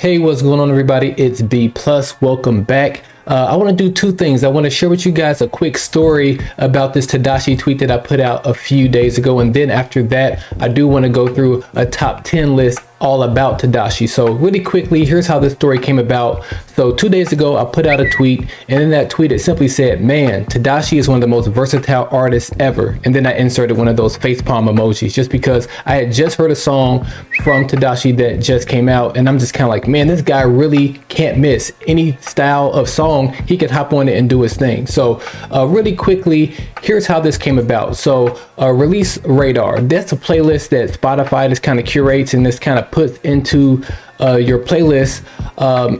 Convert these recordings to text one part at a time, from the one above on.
Hey, what's going on, everybody? It's B Plus. Welcome back. I want to do two things. I want to share with you guys a quick story about this Tedashii tweet that I put out a few days ago, and then after that, I do want to go through a top 10 list all about Tedashii. So really quickly, here's how this story came about. So 2 days ago, I put out a tweet, and in that tweet, it simply said, "Man, Tedashii is one of the most versatile artists ever." And then I inserted one of those facepalm emojis just because I had just heard a song from Tedashii that just came out, and I'm just kind of like, man, this guy really can't miss any style of song. He can hop on it and do his thing. So really quickly, here's how this came about. So Release Radar, that's a playlist that Spotify just kind of curates and this kind of puts into your playlist,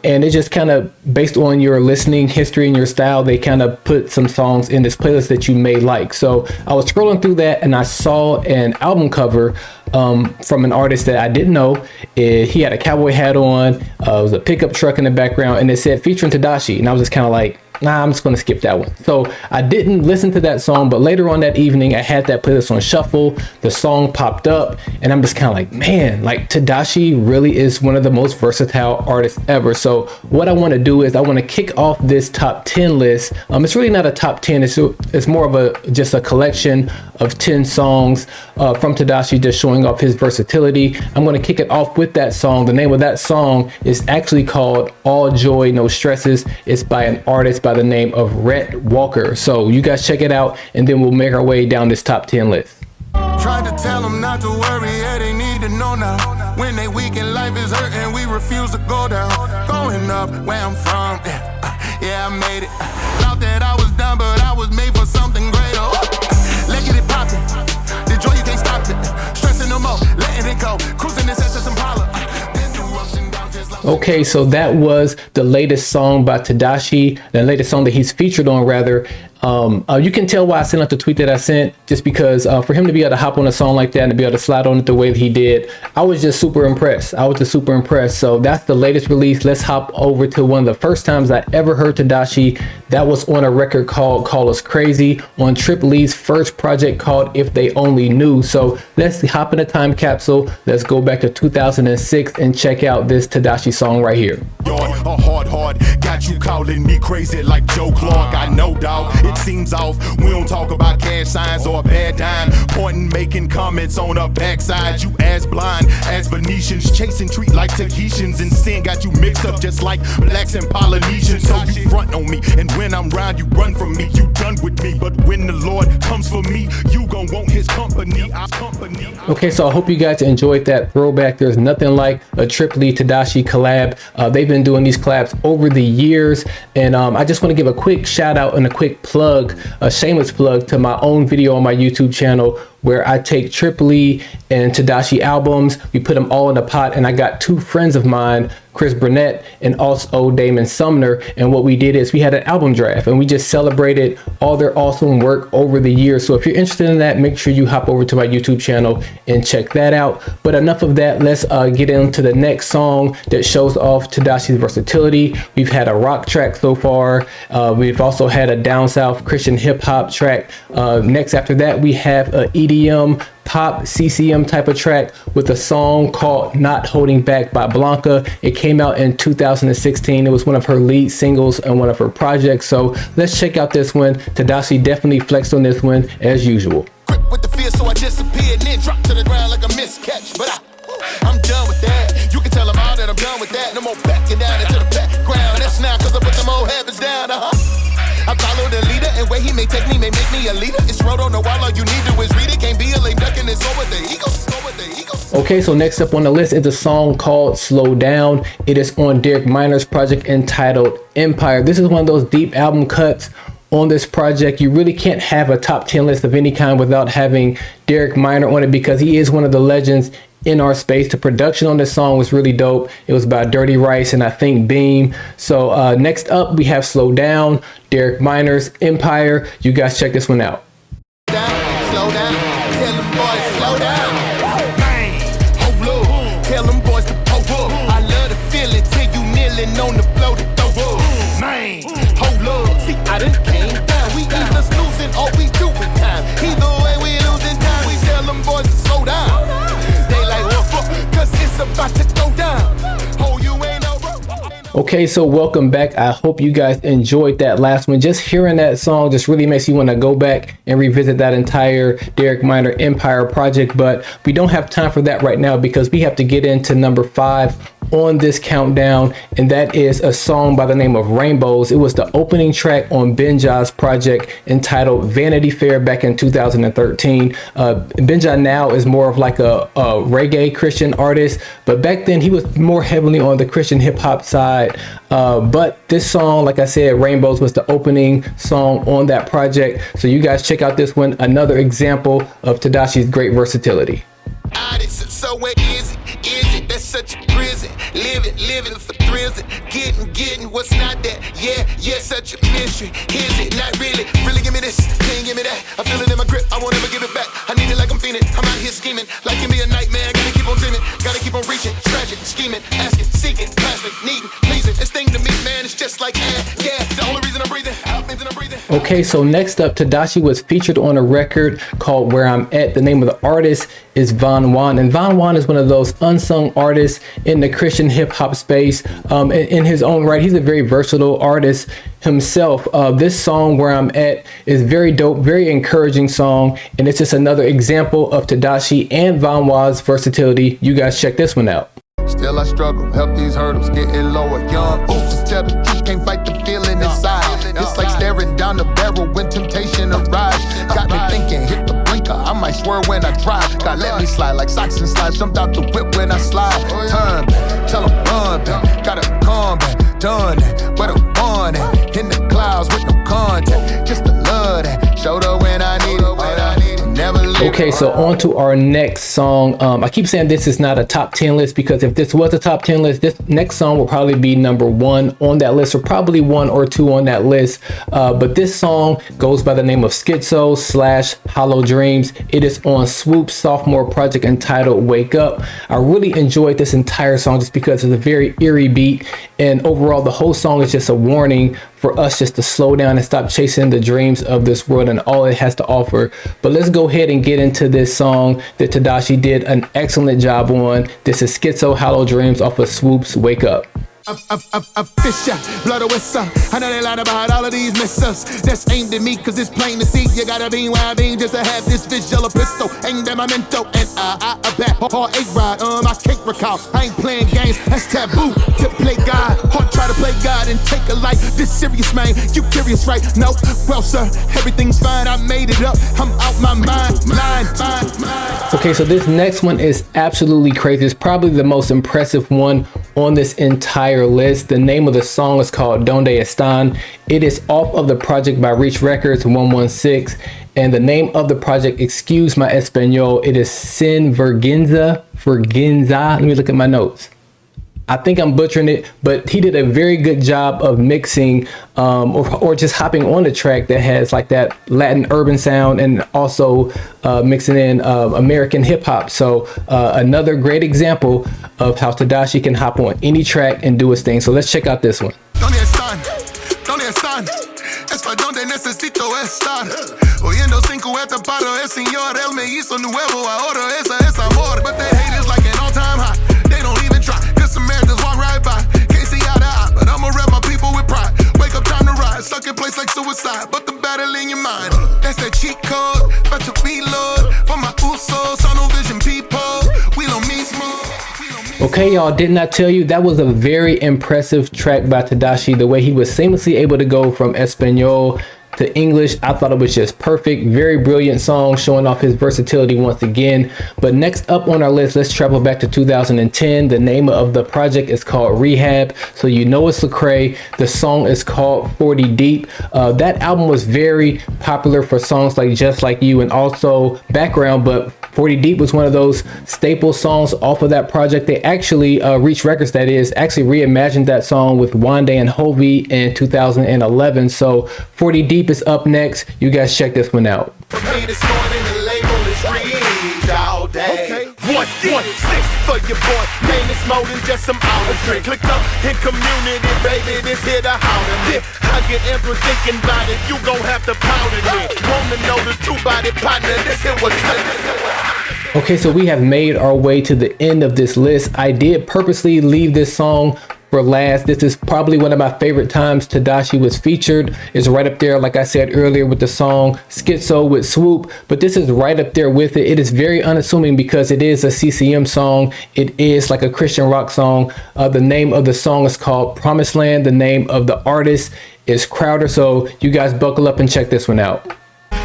and it just kind of based on your listening history and your style, they kind of put some songs in this playlist that you may like. So I was scrolling through that and I saw an album cover from an artist that I didn't know. He had a cowboy hat on, it was a pickup truck in the background, and it said featuring Tedashii, and I was just kind of like, nah, I'm just going to skip that one. So I didn't listen to that song, but later on that evening, I had that playlist on shuffle. The song popped up, and I'm just kind of like, man, like Tedashii really is one of the most versatile artists ever. So what I want to do is I want to kick off this top 10 list. It's really not a top 10. It's more of just a collection of 10 songs from Tedashii, just showing off his versatility. I'm going to kick it off with that song. The name of that song is actually called All Joy, No Stresses. It's by an artist by the name of Rhett Walker. So you guys check it out, and then we'll make our way down this top 10 list. Tried to tell them not to worry, yeah, they need to know now. When they weak and life is hurting, we refuse to go down. Going up where I'm from, yeah, I made it. Thought that I was down, but I was made for something greater. Let's get it poppin', the joy you can't stop it. Stressing no more, letting it go. Cruising this just Impala. Okay, so that was the latest song by Tedashii, the latest song that he's featured on, rather. You can tell why I sent out the tweet that I sent, just because for him to be able to hop on a song like that and to be able to slide on it the way that he did, I was just super impressed. So that's the latest release. Let's hop over to one of the first times I ever heard Tedashii. That was on a record called Call Us Crazy, on Trip Lee's first project called If They Only Knew. So let's hop in a time capsule. Let's go back to 2006 and check out this Tedashii song right here. Hard, got you calling me crazy like Joe Clark. I know, dog, it seems off. We don't talk about cash signs or a bad dime. Pointing, making comments on a backside. You as blind as Venetians, chasing treat like Tahitians, and sin got you mixed up just like blacks and Polynesians. So you front on me, and when I'm round, you run from me. You done with me, but when the Lord comes for me, you gon' want his company. Okay, so I hope you guys enjoyed that throwback. There's nothing like a Trip Lee Tedashii collab. They've been doing these collabs over the years, and I just want to give a quick shout out and a quick plug, a shameless plug, to my own video on my YouTube channel, where I take Trip Lee and Tedashii albums, we put them all in a pot, and I got two friends of mine, Chris Burnett and also Damon Sumner, and what we did is we had an album draft and we just celebrated all their awesome work over the years. So if you're interested in that, make sure you hop over to my YouTube channel and check that out. But enough of that, let's get into the next song that shows off Tedashii's versatility. We've had a rock track so far. We've also had a down south Christian hip hop track. Next after that, we have a EDM pop CCM type of track with a song called Not Holding Back by Blanca. It came out in 2016. It was one of her lead singles and one of her projects. So let's check out this one. Tedashii definitely flexed on this one as usual. Grip with the fear, so I disappeared and then dropped to the ground like a miscatch. But I'm done with that. You can tell them all that I'm done with that. No more backing down into the background. That's now cause I put them old habits down. I follow the leader, and where he may take me may make me a leader. It's road on the wall, all you need to is read it. Can't be a lame duck and it's over the Eagles. Okay, so next up on the list is a song called Slow Down. It is on Derek Minor's project entitled Empire. This is one of those deep album cuts on this project. You really can't have a top 10 list of any kind without having Derek Minor on it, because he is one of the legends in our space. The production on this song was really dope. It was by Dirty Rice and I think Beam. So next up we have Slow Down, Derek Minor's Empire. You guys check this one out. Slow down, tell them boys slow down. Man, hold up, tell them boys to pull up. I love the feeling till you kneeling on the floor to throw up. Man, hold up, see I done came down. We either losing or we doing time. Either way we losing time. We tell them boys to slow down. They like what fuck, cause it's about to go down. Oh, you ain't no Okay, so welcome back. I hope you guys enjoyed that last one. Just hearing that song just really makes you want to go back and revisit that entire Derek Minor Empire project, but we don't have time for that right now because we have to get into number 5 on this countdown, and that is a song by the name of Rainbows. It was the opening track on Benjah's project entitled Vanity Fair back in 2013. Benjah now is more of like a reggae Christian artist, but back then he was more heavily on the Christian hip hop side. But this song, like I said, Rainbows, was the opening song on that project. So you guys check out this one, another example of Tedashii's great versatility. So where is it? Is it? That's such a prison. Living for thrills. Getting what's not that. Yeah, such a mystery. Is it? Not really. Really give me this. Can't give me that. I feel it in my grip. I won't ever give it back. I need it like I'm feeling. I'm out here scheming. Like it be a nightmare. Gotta keep on dreaming. Gotta keep on reaching. Scratching, scheming, asking, seeking, passing, needing, pleasing. This thing to me, man, it's just like air. Yeah, the only reason I'm breathing. Okay, so next up, Tedashii was featured on a record called Where I'm At. The name of the artist is Von Juan, and Von Juan is one of those unsung artists in the Christian hip hop space. In his own right, he's a very versatile artist himself. This song Where I'm At is very dope, very encouraging song, and it's just another example of Tedashii and Von Juan's versatility. You guys check this one out. Still I struggle, help these hurdles getting lower. Young oats, tell the truth, can't fight the feeling inside. It's like staring down the barrel when temptation arrives. Got me thinking, hit the blinker, I might swerve when I drive. God let me slide like socks and slides, jumped out the whip when I slide. Turn back, tell them run back, gotta come back, done that, where the one at? In the clouds with no contact, just the love that, shoulder when I need it, when I need it, never leave. Okay, so on to our next song. I keep saying this is not a top 10 list because if this was a top 10 list, this next song will probably be number 1 on that list, or probably 1 or 2 on that list. But this song goes by the name of Schizo/Hollow Dreams. It is on Swoop's sophomore project entitled Wake Up. I really enjoyed this entire song just because it's a very eerie beat, and overall the whole song is just a warning for us just to slow down and stop chasing the dreams of this world and all it has to offer. But let's go ahead and get into this song that Tedashii did an excellent job on. This is Schizo/Hollow Dreams off of Swoop's Wake Up. A fisher, blood a whistle. I know they lied about all of these missiles that's aimed at me, cause it's plain to see. You gotta be where I be just to have this visual pistol aimed at my mental. And I bet hard 8 ride, I can't recall. I ain't playing games, that's taboo to play God. Hard try to play God and take a life this serious, man. You curious, right? No, well, sir, everything's fine. I made it up, I'm out my mind. Okay, so this next one is absolutely crazy. It's probably the most impressive one on this entire list. The name of the song is called Donde Están. It is off of the project by Reach Records 116, and the name of the project, excuse my Espanol, it is Sin Vergüenza. Let me look at my notes. I think I'm butchering it, but he did a very good job of mixing or just hopping on the track that has like that Latin urban sound and also mixing in American hip hop. So another great example of how Tedashii can hop on any track and do his thing. So let's check out this one. Es donde necesito estar. Oyendo 5 at the bottle, el señor, él me hizo nuevo, ahora esa es amor. But they hate is like an all-time high. They don't even try. Good Samaritans walk right by. Can't see eye to eye, but I'ma rep my people with pride. Wake up, time to ride. Stuck in place like suicide, but the battle in your mind. That's that cheat code, about to reload. For my usos, tunnel vision people. We don't mean smooth. Okay, y'all, didn't I tell you that was a very impressive track by Tedashii? The way he was seamlessly able to go from Espanol to English, I thought it was just perfect. Very brilliant song, showing off his versatility once again. But next up on our list, let's travel back to 2010. The name of the project is called Rehab, so you know it's Lecrae. The song is called 40 Deep. That album was very popular for songs like Just Like You and also Background, but 40 Deep was one of those staple songs off of that project. They actually, Reach Records that is, actually reimagined that song with Wande and Hovey in 2011. So 40 Deep is up next. You guys check this one out. For me, this morning, the label is Reach all day. 1, 6 for your boy. Pain is more than just some hours drink. Click up in community, baby, this here the house. I get ample thinking about it, you gon' have to pound it in. Wanna know the 2-body partner, this here was Okay, so we have made our way to the end of this list. I did purposely leave this song for last. This is probably one of my favorite times Tedashii was featured. It's right up there, like I said earlier, with the song Schizo with Swoop, but this is right up there with it. It is very unassuming because it is a CCM song. It is like a Christian rock song. The name of the song is called Promised Land. The name of the artist is Crowder. So you guys buckle up and check this one out.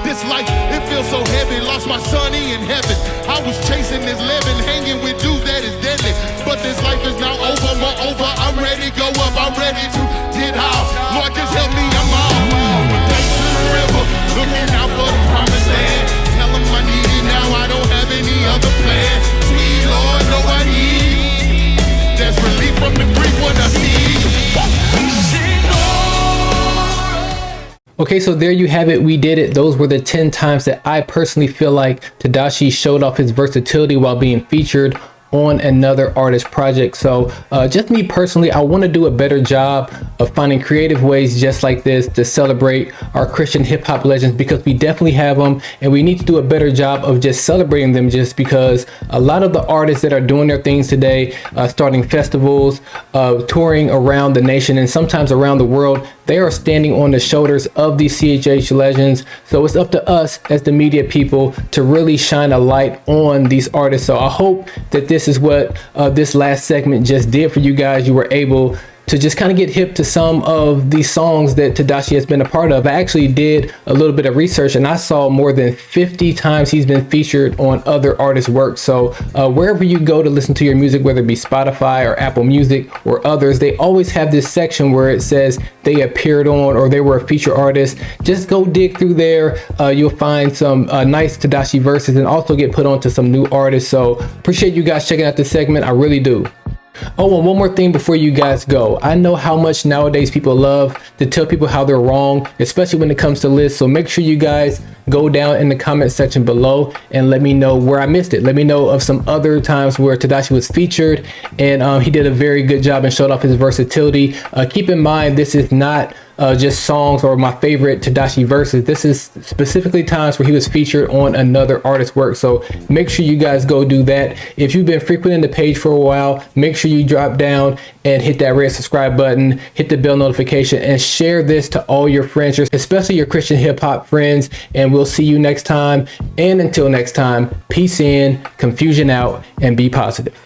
This life, it feels so heavy. Lost my sonny in heaven. I was chasing this living, hanging with dudes that is deadly. But this life is now over, moreover. I'm ready to go up, I'm ready to get out. Lord, just help me, I'm out. Back to the river, looking out for the promised land. Tell him I need it now, I don't have any other plan. Sweet Lord, know I need. There's relief from the grief when I see. Okay, so there you have it. We did it. Those were the 10 times that I personally feel like Tedashii showed off his versatility while being featured on another artist project. So just me personally, I want to do a better job of finding creative ways just like this to celebrate our Christian hip hop legends, because we definitely have them, and we need to do a better job of just celebrating them, just because a lot of the artists that are doing their things today, starting festivals, touring around the nation and sometimes around the world, they are standing on the shoulders of these CHH legends. So it's up to us as the media people to really shine a light on these artists. So I hope that this is what this last segment just did for you guys. You were able to just kind of get hip to some of these songs that Tedashii has been a part of. I actually did a little bit of research and I saw more than 50 times he's been featured on other artists' work. So wherever you go to listen to your music, whether it be Spotify or Apple Music or others, they always have this section where it says they appeared on or they were a feature artist. Just go dig through there. You'll find some nice Tedashii verses and also get put on to some new artists. So appreciate you guys checking out this segment. I really do. Oh, and one more thing before you guys go. I know how much nowadays people love to tell people how they're wrong, especially when it comes to lists. So make sure you guys go down in the comment section below and let me know where I missed it. Let me know of some other times where Tedashii was featured and he did a very good job and showed off his versatility. Keep in mind, this is not just songs or my favorite Tedashii verses. This is specifically times where he was featured on another artist's work. So make sure you guys go do that. If you've been frequenting the page for a while, make sure you drop down and hit that red subscribe button, hit the bell notification, and share this to all your friends, especially your Christian hip hop friends. And we'll see you next time. And until next time, peace in, confusion out, and be positive.